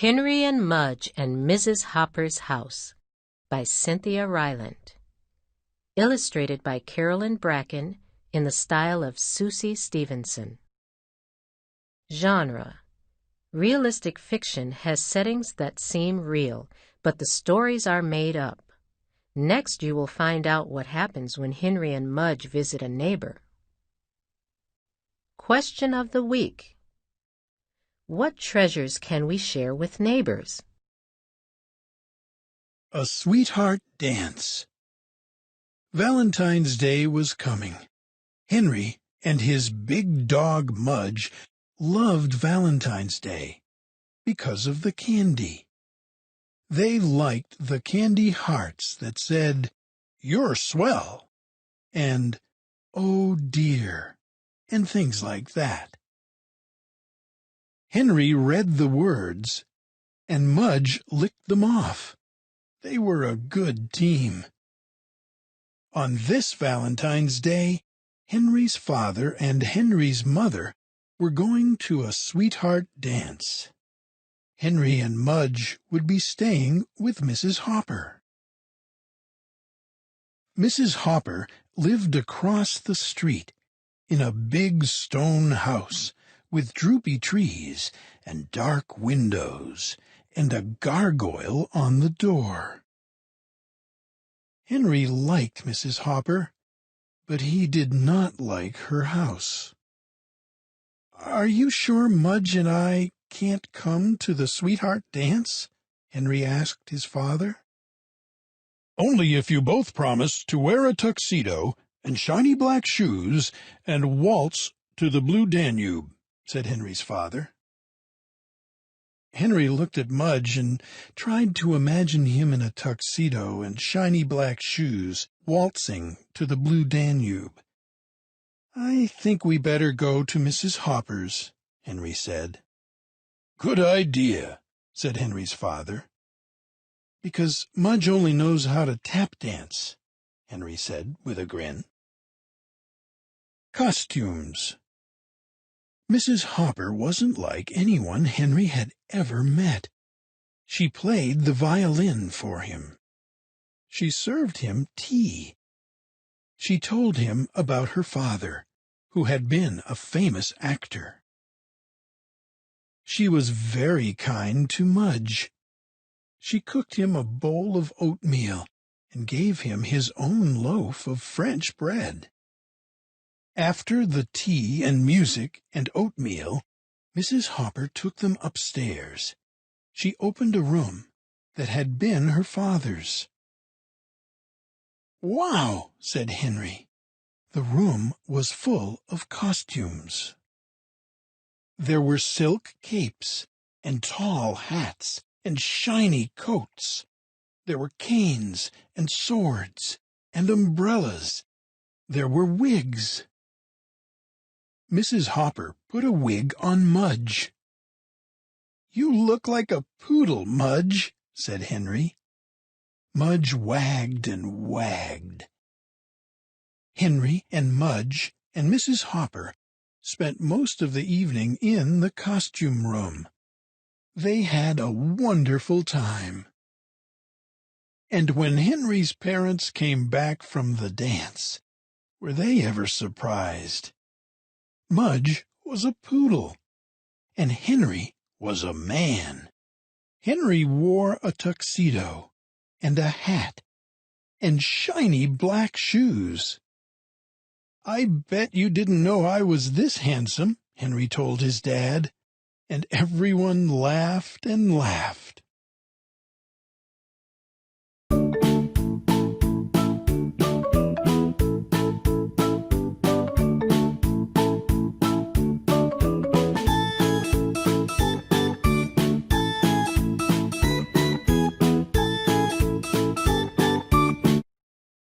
Henry and Mudge and Mrs. Hopper's House by Cynthia Ryland. Illustrated by Carolyn Bracken in the style of Susie Stevenson. Genre: realistic fiction has settings that seem real, but the stories are made up. Next, you will find out what happens when Henry and Mudge visit a neighbor. Question of the week: what treasures can we share with neighbors? A Sweetheart Dance. Valentine's Day was coming. Henry and his big dog Mudge loved Valentine's Day because of the candy. They liked the candy hearts that said, "You're swell," and "Oh dear," and things like that. Henry read the words, and Mudge licked them off. They were a good team. On this Valentine's Day, Henry's father and Henry's mother were going to a sweetheart dance. Henry and Mudge would be staying with Mrs. Hopper. Mrs. Hopper lived across the street in a big stone house with droopy trees and dark windows and a gargoyle on the door. Henry liked Mrs. Hopper, but he did not like her house. "Are you sure Mudge and I can't come to the sweetheart dance?" Henry asked his father. "Only if you both promise to wear a tuxedo and shiny black shoes and waltz to the Blue Danube," said Henry's father. Henry looked at Mudge and tried to imagine him in a tuxedo and shiny black shoes, waltzing to the Blue Danube. "I think we better go to Mrs. Hopper's," Henry said. "Good idea," said Henry's father. "Because Mudge only knows how to tap dance," Henry said with a grin. Costumes. Mrs. Hopper wasn't like anyone Henry had ever met. She played the violin for him. She served him tea. She told him about her father, who had been a famous actor. She was very kind to Mudge. She cooked him a bowl of oatmeal and gave him his own loaf of French bread. After the tea and music and oatmeal, Mrs. Hopper took them upstairs. She opened a room that had been her father's. "Wow!" said Henry. The room was full of costumes. There were silk capes and tall hats and shiny coats. There were canes and swords and umbrellas. There were wigs. Mrs. Hopper put a wig on Mudge. "You look like a poodle, Mudge," said Henry. Mudge wagged and wagged. Henry and Mudge and Mrs. Hopper spent most of the evening in the costume room. They had a wonderful time. And when Henry's parents came back from the dance, were they ever surprised? Mudge was a poodle, and Henry was a man. Henry wore a tuxedo and a hat and shiny black shoes. "I bet you didn't know I was this handsome," Henry told his dad, and everyone laughed and laughed.